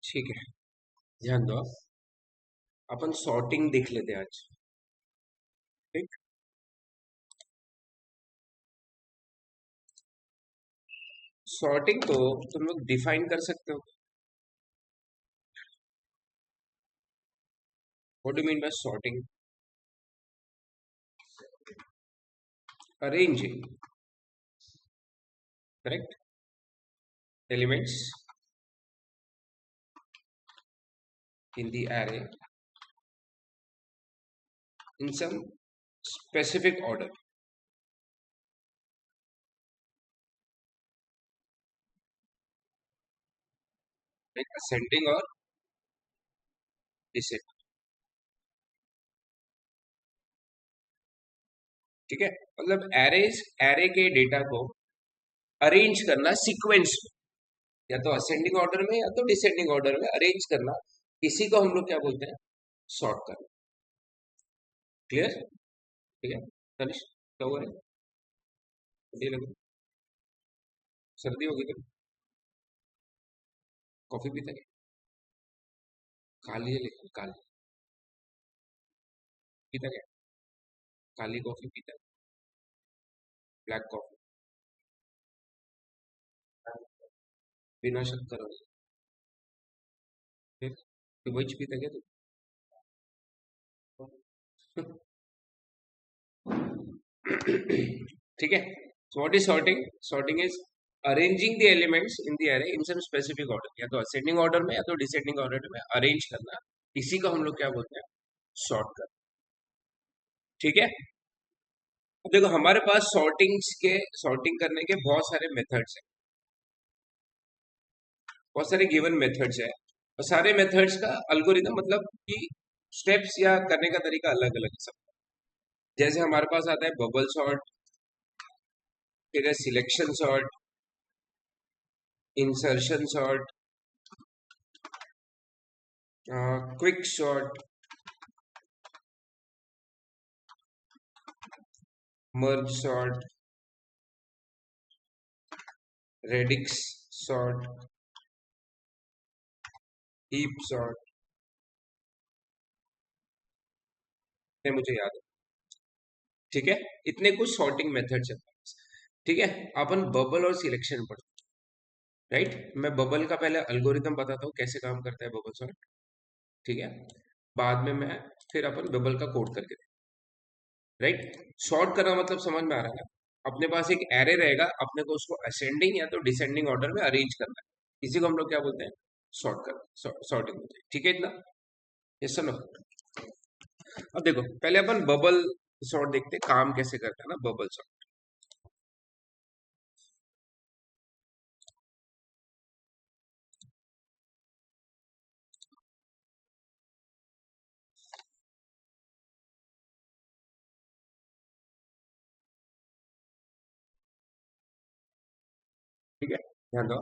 ठीक है, ध्यान दो। अपन सॉर्टिंग देख लेते हैं आज। ठीक। सॉर्टिंग तो तुम लोग डिफाइन कर सकते हो। What do mean by sorting? Arranging, correct, elements in the array in some specific order, like ascending or descending। ठीक है, मतलब एरे के डेटा को अरेंज करना सीक्वेंस में, या तो असेंडिंग ऑर्डर में या तो डिसेंडिंग ऑर्डर में अरेंज करना, इसी को हम लोग क्या बोलते हैं? सॉर्ट करना। क्लियर? ठीक है। तनिष, क्या हुआ है? सर्दी लगी? सर्दी होगी क्या? कॉफी पीता क्या? काली है, लेकिन काली पीता क्या? काली कॉफी पीता है? ब्लैक कॉफी बिना शक्कर वाली? फिर तो वही पीता क्या तू? ठीक है। So what is sorting? Sorting is arranging the elements in the अरे इन सम स्पेसिफिक ऑर्डर, या तो असेंडिंग ऑर्डर में या तो डिसेंडिंग ऑर्डर में अरेंज करना, इसी को हम लोग क्या बोलते हैं? सॉर्ट करना। ठीक है। अब देखो, हमारे पास सॉर्टिंग करने के बहुत सारे मेथड्स हैं, बहुत सारे गिवन मेथड्स है, और सारे मेथड्स का अल्गोरिदम, मतलब कि स्टेप्स या करने का तरीका अलग अलग है सब। जैसे हमारे पास आता है बबल सॉर्ट, फिर है selection sort, insertion sort, quick sort, merge sort, radix sort, heap sort, ये मुझे याद है। ठीक है, इतने कुछ सॉर्टिंग मेथड्स है। ठीक है, अपन बबल और सिलेक्शन पढ़ते हैं, राइट। मैं बबल का पहले अल्गोरिदम बताता हूँ कैसे काम करता है बबल सॉर्ट। ठीक है, बाद में मैं फिर अपन बबल का कोड करके, राइट। सॉर्ट करना मतलब समझ में आ रहा है ना? अपने पास एक एरे रहेगा, अपने को उसको असेंडिंग या तो डिसेंडिंग ऑर्डर में अरेंज करना है, इसी को हम लोग क्या बोलते हैं? सॉर्ट कर, सॉर्टिंग बोलते हैं। ठीक है, इतना? Yes sir, no? अब देखो, पहले अपन बबल सॉर्ट देखते हैं काम कैसे करता है ना बबल सॉर्ट। ठीक है, ध्यान दो।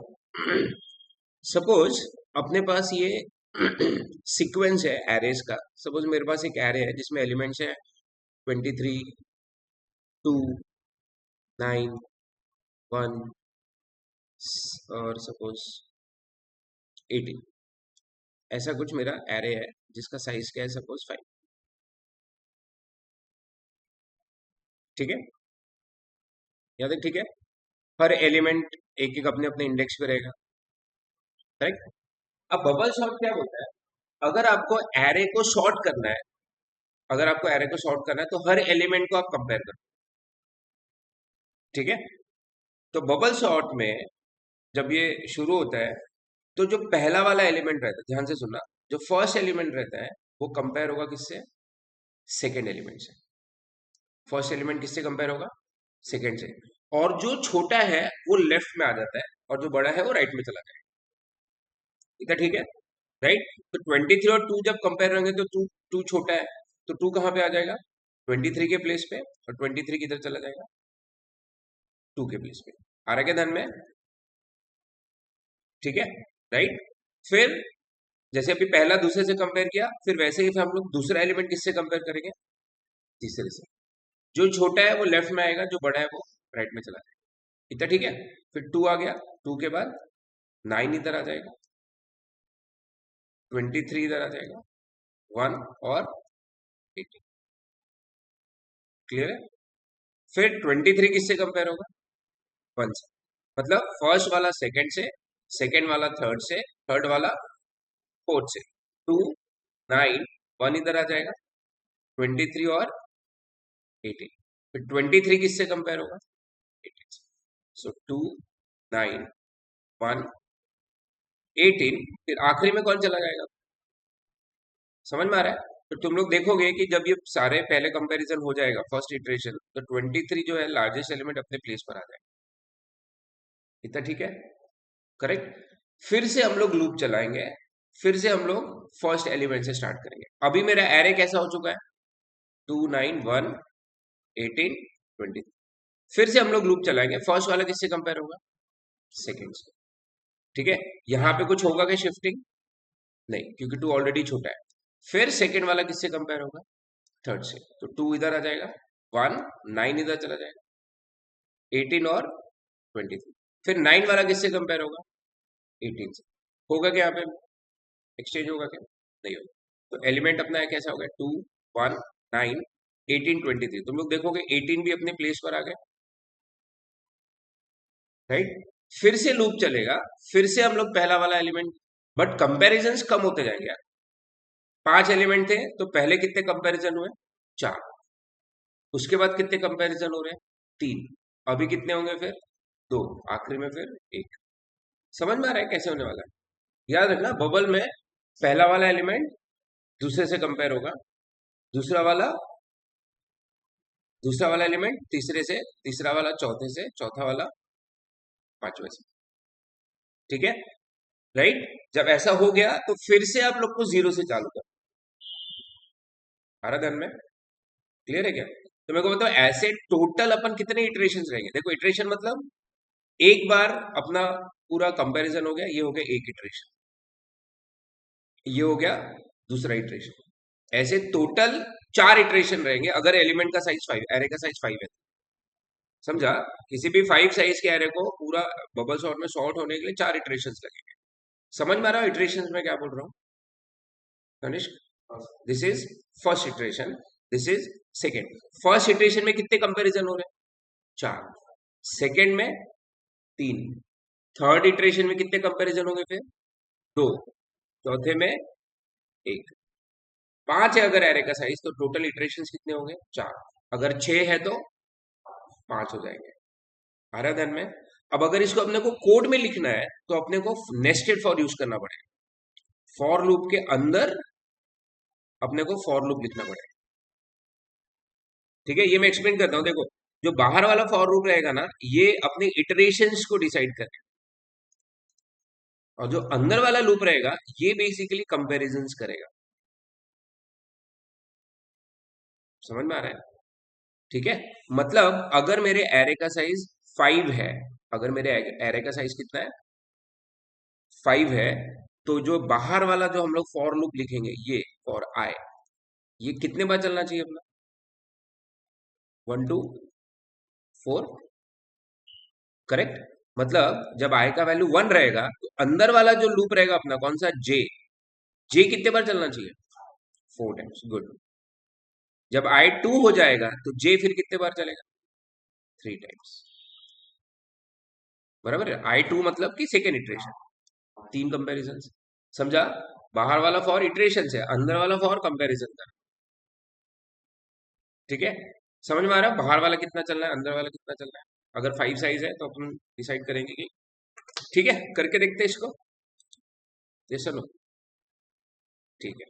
सपोज अपने पास ये सीक्वेंस है एरेज का। सपोज मेरे पास एक एरे है जिसमें एलिमेंट्स है 23, 2, 9, 1 और सपोज 18। ऐसा कुछ मेरा एरे है जिसका साइज क्या है? सपोज 5। ठीक है, याद है? ठीक है, हर एलिमेंट एक एक अपने अपने इंडेक्स पे रहेगा, करेक्ट। अब बबल सॉर्ट क्या बोलता है? अगर आपको एरे को सॉर्ट करना है, अगर आपको एरे को सॉर्ट करना है तो हर एलिमेंट को आप कंपेयर करो। ठीक है, तो बबल सॉर्ट में जब ये शुरू होता है, तो जो पहला वाला एलिमेंट रहता है, ध्यान से सुनना, जो फर्स्ट एलिमेंट रहता है वो कंपेयर होगा किससे? सेकेंड एलिमेंट से। फर्स्ट एलिमेंट किससे कंपेयर होगा? सेकेंड से। और जो छोटा है वो लेफ्ट में आ जाता है, और जो बड़ा है वो राइट में चला जाएगा। इतना ठीक है, राइट। तो 23 और 2 जब कंपेयर होंगे तो टू छोटा है, तो 2 कहाँ पे आ जाएगा? 23 के प्लेस पे, और 23 किधर चला जाएगा? 2 के प्लेस पे। आ रहा है क्या ध्यान में? ठीक है, राइट। फिर जैसे अभी पहला दूसरे से कंपेयर किया, फिर वैसे ही फिर हम लोग दूसरा एलिमेंट किससे कंपेयर करेंगे? तीसरे से। जो छोटा है वो लेफ्ट में आएगा, जो बड़ा है वो राइट में चला जाएगा। इतना ठीक है। फिर 2 आ गया, 2 के बाद 9 इधर आ जाएगा, 23 इधर आ जाएगा, 1 और 18। क्लियर है? फिर 23 किससे कंपेयर होगा? 1 से। मतलब फर्स्ट वाला सेकंड से, सेकंड वाला थर्ड से, थर्ड वाला फोर्थ से। 2 9 1 इधर आ जाएगा, 23 और 18। फिर 23 किससे कंपेयर होगा? 18 से। सो 2 9 1 18, फिर आखिरी में कौन चला जाएगा? समझ में आ रहा है? तो तुम लोग देखोगे कि जब ये सारे पहले कंपैरिजन हो जाएगा फर्स्ट इटरेशन, तो 23 जो है लार्जेस्ट एलिमेंट अपने प्लेस पर आ जाएगा। इतना ठीक है? करेक्ट। फिर से हम लोग लूप चलाएंगे, फिर से हम लोग फर्स्ट एलिमेंट से स्टार्ट करेंगे। अभी मेरा एरे कैसा हो चुका है? 2 9 1 18 20। फिर से हम लोग लूप चलाएंगे, फर्स्ट वाला किससे कंपेयर होगा? सेकेंड से। ठीक है? यहाँ पे कुछ होगा क्या शिफ्टिंग? नहीं, क्योंकि 2 ऑलरेडी छोटा है। फिर सेकेंड वाला किससे कंपेयर होगा? थर्ड से। तो 2 इधर आ जाएगा, 1 9 इधर चला जाएगा, 18 और 23। फिर 9 वाला किससे कंपेयर होगा? 18 से। होगा क्या यहाँ पे? एक्सचेंज होगा क्या? नहीं होगा। तो एलिमेंट अपना है कैसा हो गया? 2 1 9 18 23। तुम लोग देखोगे 18 भी अपने प्लेस पर आ गए, राइट? फिर से लूप चलेगा, फिर से हम लोग पहला वाला एलिमेंट, बट कंपैरिजंस कम होते जाएंगे यार। 5 एलिमेंट थे तो पहले कितने कंपैरिजन हुए? 4। उसके बाद कितने कंपैरिजन हो रहे हैं? 3। अभी कितने होंगे फिर? 2। आखिरी में फिर 1। समझ में आ रहा है कैसे होने वाला है? याद रखना, बबल में पहला वाला एलिमेंट दूसरे से कंपेयर होगा, दूसरा वाला एलिमेंट तीसरे से, तीसरा वाला चौथे से, चौथा वाला पांचवे से। ठीक है? राइट? जब ऐसा हो गया तो फिर से आप लोग को 0 से चालू कर। आ रहा ध्यान में? क्लियर है क्या? तो मेरे को बताओ, ऐसे टोटल अपन कितने इटरेशन रहेंगे? देखो, इटरेशन मतलब एक बार अपना पूरा कंपैरिजन हो गया, ये हो गया एक इटरेशन, ये हो गया दूसरा इटरेशन। ऐसे टोटल 4 इटरेशन रहेंगे अगर एलिमेंट का साइज 5, एरे का साइज 5 है। समझा? किसी भी 5 साइज के एरे को पूरा बबल सॉर्ट में सॉर्ट होने के लिए 4 इटरेशन लगेंगे। समझ में आ रहा है इटरेशन में क्या बोल रहा हूँ Tanishq? This is first iteration, this is second. First iteration में कितने कंपैरिजन हो रहे हैं? 4। सेकेंड में 3। थर्ड इटरेशन में कितने कंपैरिजन होंगे फिर? 2। चौथे में 1। 5 है अगर एरे का साइज, तो टोटल इटरेशन कितने होंगे? 4। अगर 6 है तो 5 हो जाएंगे। आ रहा है ध्यान में? अब अगर इसको अपने को कोड में लिखना है तो अपने को नेस्टेड फॉर यूज करना पड़ेगा। फॉर लूप के अंदर अपने को फॉर लूप लिखना पड़ेगा। ठीक है? ये मैं एक्सप्लेन करता हूं। देखो, जो बाहर वाला फॉर लूप रहेगा ना, ये अपने इटरेशंस को डिसाइड करेगा, और जो अंदर वाला लूप रहेगा ये बेसिकली कंपैरिजंस करेगा। समझ में आ रहा है? ठीक है? मतलब अगर मेरे एरे का साइज 5 है, अगर मेरे एरे का साइज कितना है? 5 है, तो जो बाहर वाला जो हम लोग फॉर लूप लिखेंगे, ये फॉर आई, ये कितने बार चलना चाहिए अपना? 1 2 4। करेक्ट? मतलब जब आई का वैल्यू 1 रहेगा तो अंदर वाला जो लूप रहेगा अपना कौन सा? जे। जे कितने बार चलना चाहिए? 4 टाइम्स। गुड। जब आई 2 हो जाएगा तो जे फिर कितने बार चलेगा? 3 टाइम्स। बराबर है? आई 2 मतलब कि सेकेंड इटरेशन। 3 कंपेरिजन। समझा? बाहर वाला फॉर इटरेशन है, अंदर वाला फॉर कंपेरिजन का। ठीक है? समझ में आ रहा है? बाहर वाला कितना चलना है, अंदर वाला कितना चलना है। अगर 5 साइज है तो अपन डिसाइड करेंगे कि, ठीक है, करके देखते हैं इसको। ये चलो, ठीक है।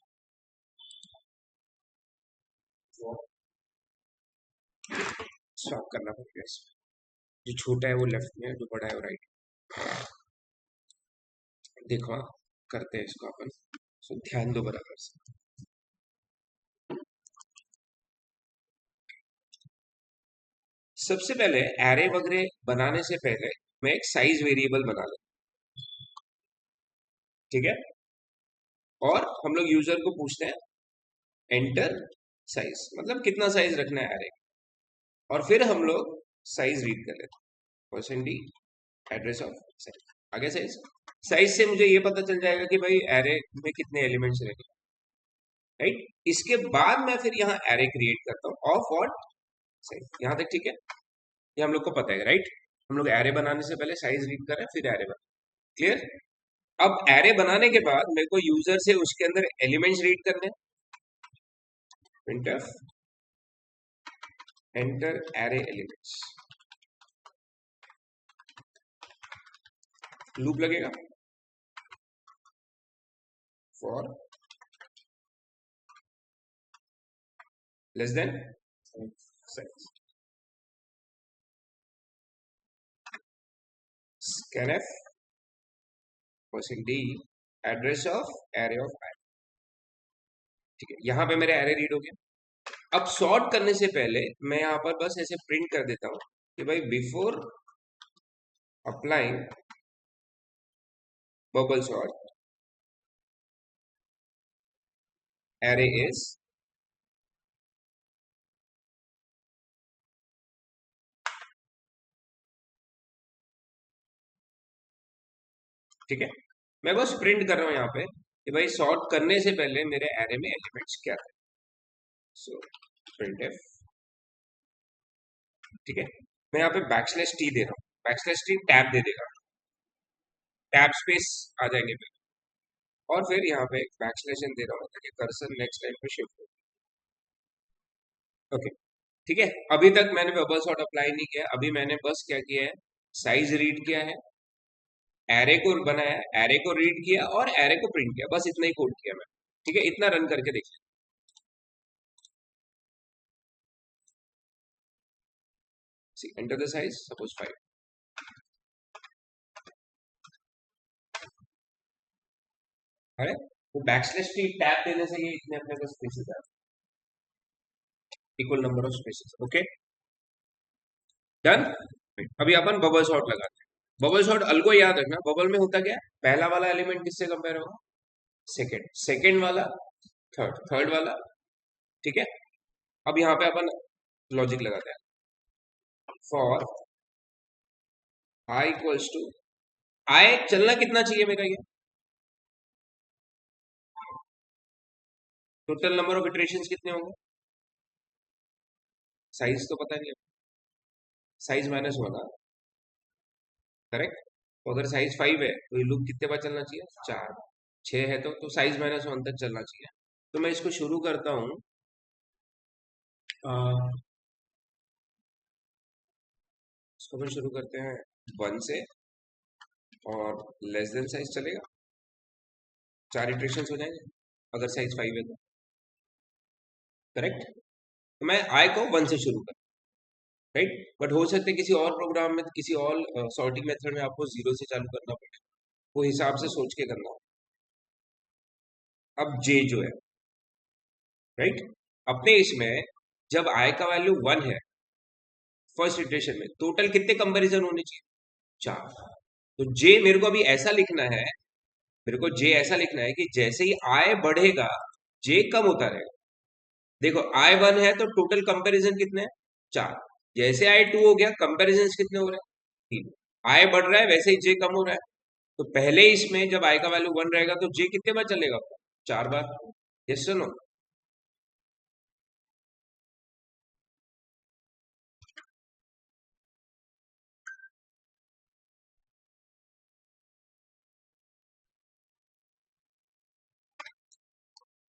स्वैप करना पड़ेगा इसमें। जो छोटा है वो लेफ्ट में है, जो बड़ा है वो राइट। देखो, हाँ, करते हैं इसको अपन। सो ध्यान दो बराबर से। सबसे पहले एरे वगैरह बनाने से पहले मैं एक साइज वेरिएबल बना लूं। ठीक है? और हम लोग यूजर को पूछते हैं एंटर साइज, मतलब कितना साइज रखना है एरे। और फिर हम लोग साइज रीड कर लेते हैं, %d एड्रेस ऑफ साइज। आगे साइज साइज से मुझे ये पता चल जाएगा कि भाई एरे में कितने एलिमेंट्स रहेंगे, राइट। इसके बाद मैं फिर यहाँ एरे क्रिएट करता हूँ ऑफ व्हाट साइज। यहाँ तक ठीक है, ये हम लोग को पता है, राइट। हम लोग एरे बनाने से पहले साइज रीड कर रहे हैं, फिर एरे बना, क्लियर। अब एरे बनाने के बाद मेरे को यूजर से उसके अंदर एलिमेंट्स रीड करने हैं। printf enter array elements, loop लगेगा for less than size, scanf %d address of array of I, ठीक है। यहाँ पे मेरे एरे रीड हो गया। अब सॉर्ट करने से पहले मैं यहाँ पर बस ऐसे प्रिंट कर देता हूँ कि भाई before applying bubble sort array is, ठीक है। मैं बस प्रिंट कर रहा हूँ यहाँ पे कि भाई सॉर्ट करने से पहले मेरे एरे में एलिमेंट्स क्या है। सो printf, ठीक है। मैं यहाँ पे बैकस्लैश टी दे रहा हूँ, बैकस्लैश टी टैब दे देगा, टैब स्पेस आ जाएंगे फिर, और फिर यहाँ पे बैकस्लैश एन दे रहा हूँ ताकि कर्सर नेक्स्ट लाइन पे शिफ्ट हो, ओके, ठीक है। अभी तक मैंने बबल सॉर्ट अप्लाई नहीं किया, अभी मैंने बस क्या किया है, साइज रीड किया है, एरे को बनाया, एरे को रीड किया और एरे को प्रिंट किया, बस इतना ही कोड किया मैं, ठीक है। इतना रन करके देख लें। C enter the size suppose 5, अरे वो बैकस्लैश की टैब देने से ये इतने अपने पास स्पेसेस आ, equal number of spaces, okay done. अभी अपन बबल सॉर्ट लगाते हैं। बबल सॉर्ट अल को याद रखना, बबल में होता क्या है, पहला वाला एलिमेंट किससे कंपेयर होगा, सेकंड, सेकंड वाला थर्ड, थर्ड वाला, ठीक है। अब यहाँ पे अपन लॉजिक लगाते हैं, फॉर आई इक्वल्स टू, आई चलना कितना चाहिए मेरा, ये टोटल नंबर ऑफ इटरेशंस कितने होंगे, साइज तो पता नहीं है, साइज माइनस होगा, करेक्ट। तो अगर साइज 5 है तो ये लूप कितने बार चलना चाहिए, 4, 6 है तो साइज माइनस 1 तक चलना चाहिए। तो मैं इसको शुरू करता हूँ, इसको अपन शुरू करते हैं 1 से, और लेस देन साइज चलेगा, 4 इटरेशंस हो जाएंगे अगर साइज 5 है तो, करेक्ट। तो मैं आई को 1 से शुरू कर, राइट। बट हो सकता है किसी और प्रोग्राम में, किसी और सॉर्टिंग मेथड में आपको 0 से चालू करना पड़े, वो हिसाब से सोच के करना। अब जे जो है, राइट, अपने इसमें जब आई का वैल्यू 1 है फर्स्ट इटरेशन में, टोटल कितने कंपैरिजन होने चाहिए, 4। तो जे मेरे को अभी ऐसा लिखना है, मेरे को जे ऐसा लिखना है कि जैसे ही आई बढ़ेगा जे कम होता रहेगा। देखो आई 1 है तो टोटल कंपैरिजन कितने हैं, 4। जैसे आई 2 हो गया, कंपैरिजन कितने हो रहे हैं, 3। आई बढ़ रहा है वैसे ही जे कम हो रहा है, तो पहले इसमें जब आई का वैल्यू 1 रहेगा तो जे कितने बार चलेगा, 4 बार, yes no.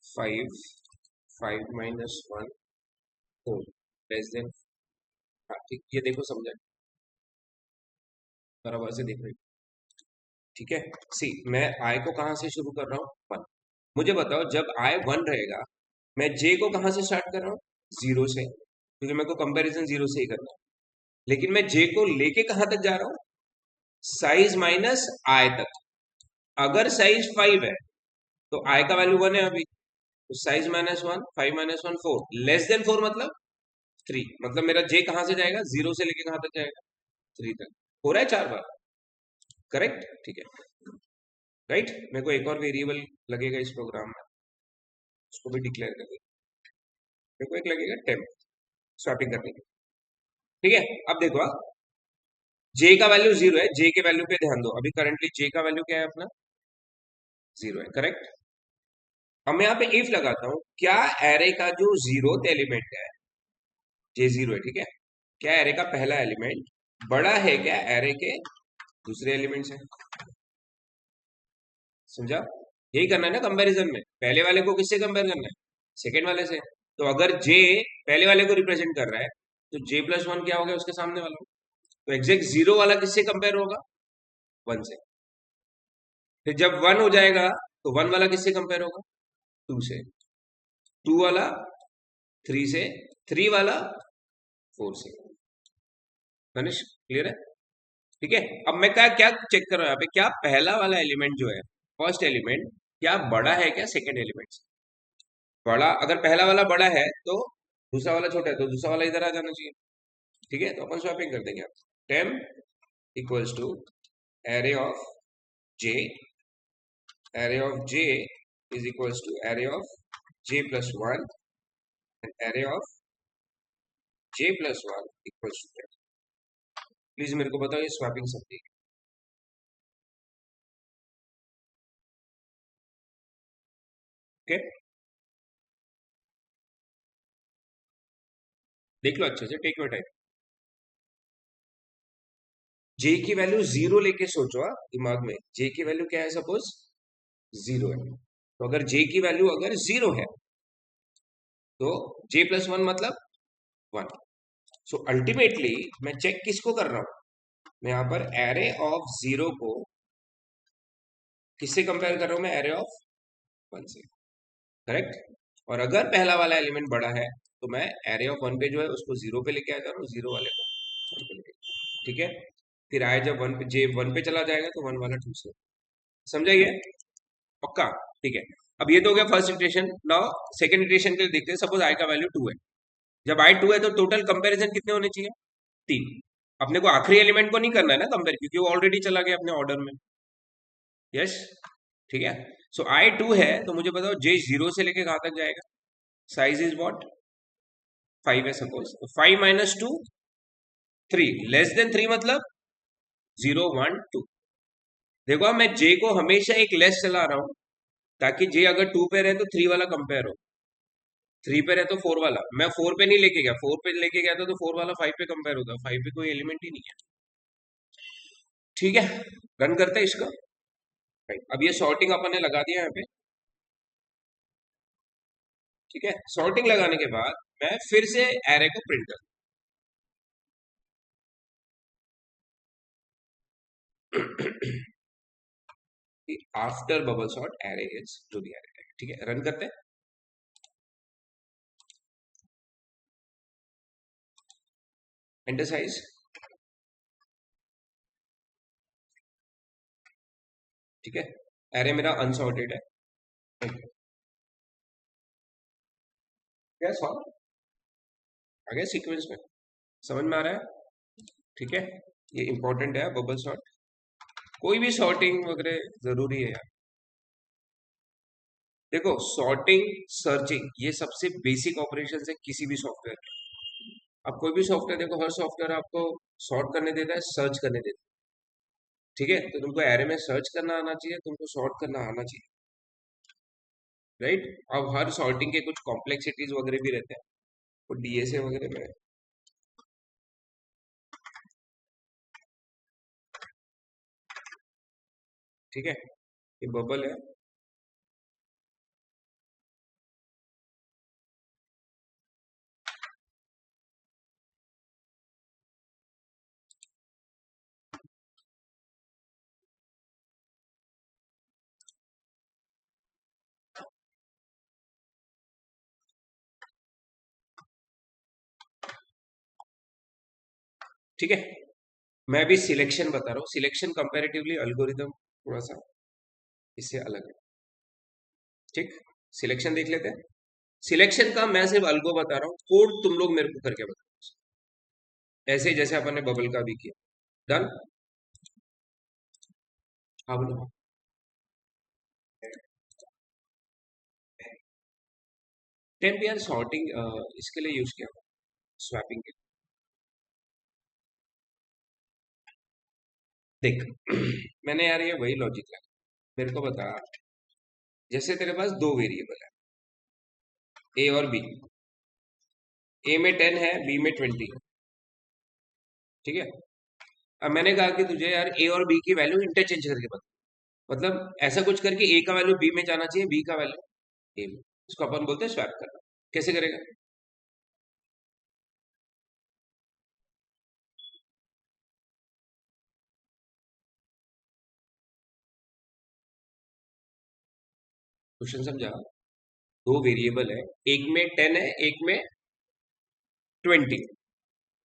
5, 5 minus 1 4 less than, हाँ ठीक, ये देखो समझा, बराबर से देख रहे हो, ठीक है। सी मैं आई को कहां से शुरू कर रहा हूँ, 1। मुझे बताओ जब आई 1 रहेगा मैं जे को कहां से स्टार्ट कर रहा हूँ, 0 से, क्योंकि मेरे को कंपैरिजन 0 से ही करना है। लेकिन मैं जे को लेके कहां तक जा रहा हूँ, साइज माइनस आई तक। अगर साइज 5 है तो आई का वैल्यू 1 है अभी, तो size minus 1, 5 minus 1 4, less then 4 मतलब 3, मतलब मेरा जे कहां से जाएगा, 0 से लेके कहां तक जाएगा, 3 तक। हो रहा है 4 बार, करेक्ट, ठीक है, राइट। मेरे को एक और वेरिएबल लगेगा इस प्रोग्राम में, उसको भी डिक्लेयर कर दें, मेरे को एक लगेगा टेम्प सॉर्टिंग करने के लिए, ठीक है। अब देखो जे का वैल्यू जीरो है, जे के वैल्यू पे ध्यान दो, अभी करंटली जे का वैल्यू क्या है अपना, जीरो है, करेक्ट। अब मैं यहाँ पे इफ लगाता हूँ, क्या एरे का जो जीरोथ एलिमेंट है, जे जीरो है, ठीक है, क्या एरे का पहला एलिमेंट बड़ा है क्या एरे के दूसरे एलिमेंट से? समझा? यही करना है ना कंपैरिजन में, पहले वाले को किससे कंपेयर करना है, सेकेंड वाले से। तो अगर जे पहले वाले को रिप्रेजेंट कर रहा है, तो जे प्लस वन क्या हो गया उसके सामने वाला, तो एग्जैक्ट जीरो वाला किससे कंपेयर होगा, वन से। फिर जब वन हो जाएगा तो वन वाला किससे कंपेयर होगा, टू से, टू वाला थ्री से, थ्री वाला फोर से। मनीष, क्लियर है? ठीक है। अब मैं क्या क्या चेक कर रहा हूं यहाँ पे, क्या पहला वाला एलिमेंट जो है, फर्स्ट एलिमेंट, क्या बड़ा है क्या सेकेंड एलिमेंट से? बड़ा, अगर पहला वाला बड़ा है तो दूसरा वाला छोटा है, तो दूसरा वाला इधर आ जाना चाहिए। ठीक है, तो अपन स्वैपिंग कर देंगे। Temp equals to array of J, array of J is equals to array of J plus one and array of J plus one equals to ten. Please मेरे को बताओ ये स्वैपिंग समझिए। ओके, देख लो अच्छे से, टेक योर टाइम। जे की value zero लेके सोचो, दिमाग में जे की वैल्यू क्या है, सपोज जीरो है, तो अगर जे की वैल्यू अगर जीरो है तो जे प्लस वन मतलब वन। सो अल्टीमेटली मैं चेक किसको कर रहा हूं, मैं यहां पर एरे ऑफ जीरो को किससे कंपेयर कर रहा हूं, मैं एरे ऑफ वन से, करेक्ट। और अगर पहला वाला एलिमेंट बड़ा है तो मैं एरे ऑफ वन पे जो है उसको जीरो पे लेके आ जा रहा हूँ, जीरो वाले को वन पे लेके, ठीक है। फिर आए जब वन पे, जे वन पे चला जाएगा तो वन वाला टू से, समझाइए, पक्का? ठीक है। अब ये तो हो गया first iteration. Now second iteration के लिए देखते हैं, सपोज आई का वैल्यू टू है। जब आई टू है तो टोटल कंपैरिजन कितने होने चाहिए, तीन। अपने को आखिरी एलिमेंट को नहीं करना है ना कंपेयर, क्योंकि वो ऑलरेडी चला गया अपने ऑर्डर में। यस, ठीक है। सो आई टू है तो मुझे बताओ जे जीरो से लेके कहां तक जाएगा, साइज इज व्हाट, फाइव है सपोज, तो five minus two three, less than three मतलब जीरो वन टू। देखो अब मैं जे को हमेशा एक लेस चला रहा हूं, ताकि जे अगर टू पे रहे तो थ्री वाला कंपेयर हो, थ्री पे रहे तो फोर वाला। मैं फोर पे नहीं लेके गया, फोर पे लेके गया था तो फोर वाला फाइव पे कंपेयर होता, फाइव पे कोई एलिमेंट ही नहीं है। ठीक है, रन करते हैं इसको। Right. अब ये सॉर्टिंग अपन ने लगा दिया यहाँ पे, ठीक है। सॉर्टिंग लगाने के बाद मैं फिर से एरे को प्रिंट कर after bubble sort array is to the array, ठीक है, रन करते हैं। एंटर साइज, ठीक है, एरे मेरा अनसॉर्टेड है। क्या सॉर्ट आ गया सीक्वेंस में, समझ में आ रहा है? ठीक है, ये इंपॉर्टेंट है बबल सॉर्ट, कोई भी सॉर्टिंग वगैरह जरूरी है यार। देखो सॉर्टिंग, सर्चिंग, ये सबसे बेसिक ऑपरेशन है किसी भी सॉफ्टवेयर। अब कोई भी सॉफ्टवेयर देखो, हर सॉफ्टवेयर आपको सॉर्ट करने देता है, सर्च करने देता है, ठीक है। तो तुमको एरे में सर्च करना आना चाहिए, तुमको सॉर्ट करना आना चाहिए, राइट। अब हर सॉर्टिंग के कुछ कॉम्प्लेक्सिटीज वगैरह भी रहते हैं, वो डीएसए वगैरह में, ठीक है। ये बबल है, ठीक है। मैं भी सिलेक्शन बता रहा हूँ, सिलेक्शन कंपैरेटिवली अल्गोरिदम थोड़ा सा इससे अलग है, ठीक। सिलेक्शन देख लेते हैं। सिलेक्शन का मैं सिर्फ अल्गो बता रहा हूँ, कोड तुम लोग मेरे को करके बताओ, ऐसे ही जैसे अपन ने बबल का भी किया। डन, हाँ बोलो। टेम्प यार सॉर्टिंग इसके लिए यूज किया, स्वैपिंग के देख मैंने यार ये वही लॉजिक लगा। मेरे को बता, जैसे तेरे पास दो वेरिएबल है, ए और बी। ए में 10 है, बी में 20 है। ठीक है। अब मैंने कहा कि तुझे यार ए और बी की वैल्यू इंटरचेंज करके बता, मतलब ऐसा कुछ करके ए का वैल्यू बी में जाना चाहिए, बी का वैल्यू ए में। इसको अपन बोलते हैं स्वैप करना। कैसे करेगा? क्वेश्चन समझा? दो वेरिएबल है, एक में 10 है, एक में 20।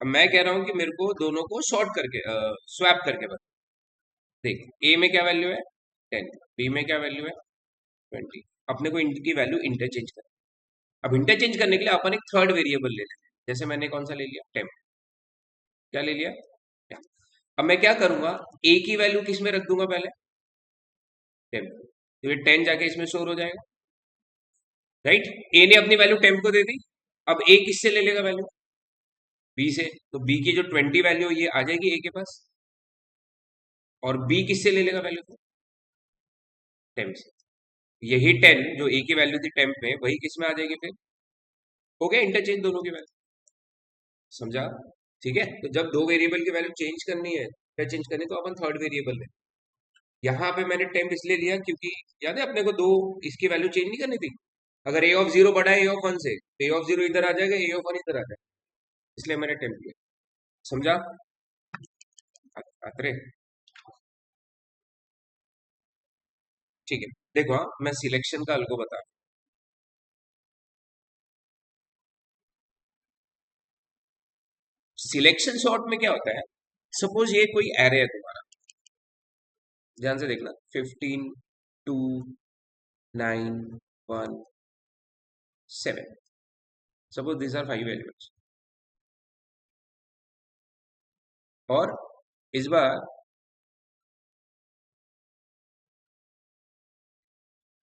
अब मैं कह रहा हूं कि मेरे को दोनों को शॉर्ट करके स्वैप करके बता। देख, ए में क्या वैल्यू है? 10। बी में क्या वैल्यू है? 20। अपने को इनकी वैल्यू इंटरचेंज कर। अब इंटरचेंज करने के लिए अपन एक थर्ड वेरिएबल ले लेते हैं। जैसे मैंने कौन सा ले लिया? टेम्प। क्या ले लिया? temp। अब मैं क्या करूंगा, ए की वैल्यू किस में रख दूंगा पहले? टेम्प। तो ये 10 जाके इसमें स्टोर हो जाएगा। राइट। ए ने अपनी वैल्यू टेम्प को दे दी। अब ए किससे ले लेगा वैल्यू? बी से। तो बी की जो 20 वैल्यू ये आ जाएगी ए के पास। और बी किससे ले लेगा वैल्यू? टेम्प से। यही 10 जो ए की वैल्यू थी टेम्प में, वही किस में आ जाएगी फिर? हो गया इंटरचेंज दोनों की वैल्यू। समझा? ठीक है। तो जब दो वेरिएबल की वैल्यू चेंज करनी है, क्या चेंज करनी, तो अपन थर्ड वेरिएबल ले। यहाँ पे मैंने टेम्प इसलिए लिया क्योंकि याद है अपने को दो इसकी वैल्यू चेंज नहीं करनी थी। अगर ए ऑफ जीरो बड़ा है ए ऑफ वन से, तो ए ऑफ जीरो इधर आ जाएगा, ए ऑफ वन इधर आ जाएगा। इसलिए मैंने टेम्प लिया। समझा? अतरे। ठीक है। देखो, हाँ मैं सिलेक्शन का अलगो बता। सिलेक्शन शॉर्ट में क्या होता है? सपोज ये कोई एरे है तुम्हारा, ध्यान से देखना। 15, 2, 9, 1, 7। Suppose these are 5 elements. और इस बार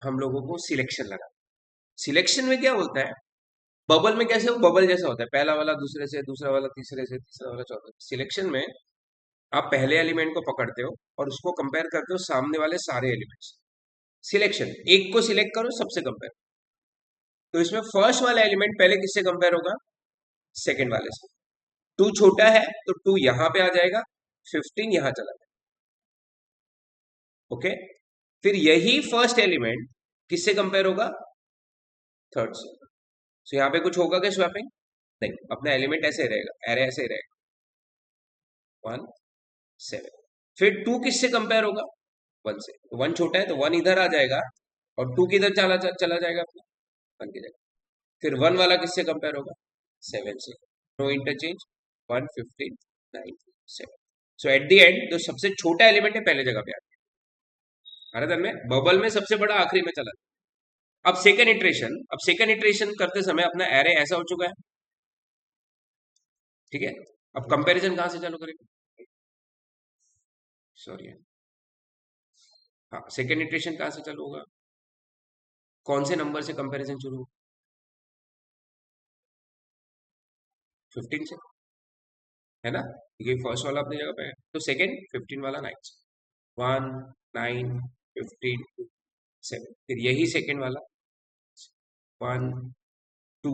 हम लोगों को सिलेक्शन लगा। सिलेक्शन में क्या होता है? बबल में कैसे, वो बबल जैसा होता है, पहला वाला दूसरे से, दूसरा वाला तीसरे से, तीसरा वाला चौथे से। सिलेक्शन में आप पहले एलिमेंट को पकड़ते हो और उसको कंपेयर करते हो सामने वाले सारे एलिमेंट्स। सिलेक्शन, एक को सिलेक्ट करो, सबसे कंपेयर। तो इसमें फर्स्ट वाला एलिमेंट पहले किससे कंपेयर होगा? सेकंड वाले से। टू छोटा है तो टू यहां पे आ जाएगा, 15 यहां चला जाएगा। ओके। फिर यही फर्स्ट एलिमेंट किससे कंपेयर होगा? थर्ड से। तो यहाँ पे कुछ होगा क्या स्वैपिंग? नहीं, अपना एलिमेंट ऐसे रहेगा, एरे ऐसे रहेगा। 1, 7। फिर टू किससे कंपेयर होगा? वन से। तो वन छोटा है तो वन इधर आ जाएगा, और टू किधर चला जाएगा अपना? वन की जगह। फिर वन वाला किससे कंपेयर होगा? 7 से। No interchange. 1, 15, 9, 7। So at the end जो सबसे छोटा एलिमेंट है पहले जगह पे आ गया। हर में बबल में सबसे बड़ा आखिरी में चला। अब सेकंड इटरेशन करते समय अपना एरे ऐसा हो चुका है। ठीक है। अब कंपैरिजन कहां से चालू करेंगे? सॉरी। हाँ, सेकंड इटरेशन कहां से चालू होगा? कौन से नंबर से कंपैरिजन शुरू होगा? 15 से। है ना? ये फर्स्ट वाला अपनी जगह पे है, तो सेकंड 15 वाला 9 से। 1, 9, 15, 7। फिर यही सेकंड वाला 1, 2,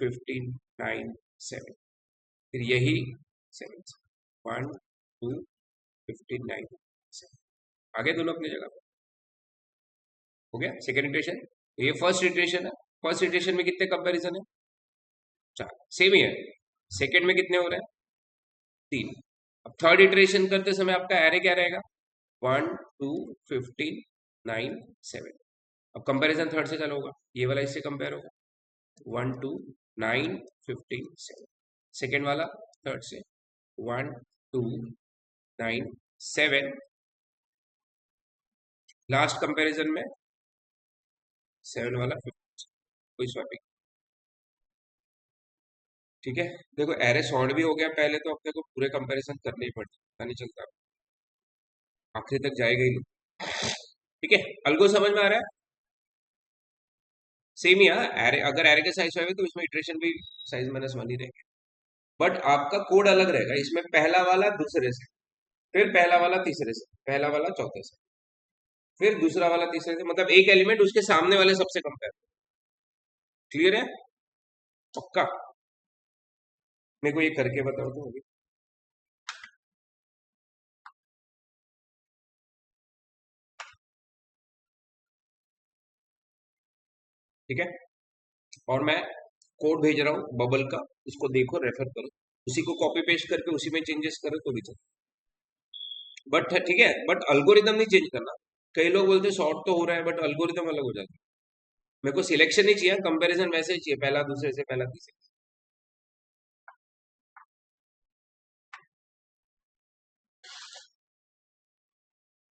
15, 9, 7। फिर यही 7 से। 1, 2, 15, 9, 7। आगे दोनों अपनी जगह पे। हो गया सेकंड इटरेशन। ये फर्स्ट इटरेशन है। फर्स्ट इटरेशन में कितने कंपैरिजन है? चार। सेम ही है। सेकंड में कितने हो रहे हैं? तीन। अब थर्ड इटरेशन करते समय आपका एरे क्या रहेगा? 1, 2, 15, 9, 7। अब कंपैरिजन थर्ड से चालू होगा, ये वाला इससे कंपेयर होगा। 1, 2, 9, 15, 7। सेकेंड वाला थर्ड से। 1, 2, 9, 7। लास्ट कंपैरिजन में 7 वाला 15। कोई स्वैपिंग। ठीक है। देखो, एरे सॉर्ट भी हो गया पहले, तो अपने को पूरे कंपैरिजन करने ही पड़ते, पता नहीं चलता, आखिरी तक जाएगा ही नहीं। ठीक है। अलगो समझ में आ रहा है? सेम ही। हाँ, एरे अगर एरे के साइज 5 है तो इसमें इटरेशन भी साइज -1 ही रहेगा। बट आपका कोड अलग रहेगा, इसमें पहला वाला दूसरे से। फिर पहला वाला तीसरे से, पहला वाला चौथे से, फिर दूसरा वाला तीसरे से, मतलब एक एलिमेंट उसके सामने वाले सबसे कंपेयर। क्लियर है? पक्का? मेरे को ये करके बताओ तो अभी। ठीक है, और मैं कोड भेज रहा हूँ बबल का, उसको देखो, रेफर करो, उसी को कॉपी पेस्ट करके उसी में चेंजेस करो तो भी चलो। बट ठीक है, बट अल्गोरिदम नहीं चेंज करना। कई लोग बोलते हैं सॉर्ट तो हो रहा है बट अल्गोरिदम अलग हो जाता है। मेरे को सिलेक्शन ही चाहिए, कंपैरिजन वैसे ही चाहिए, पहला दूसरे से, पहला तीसरे से।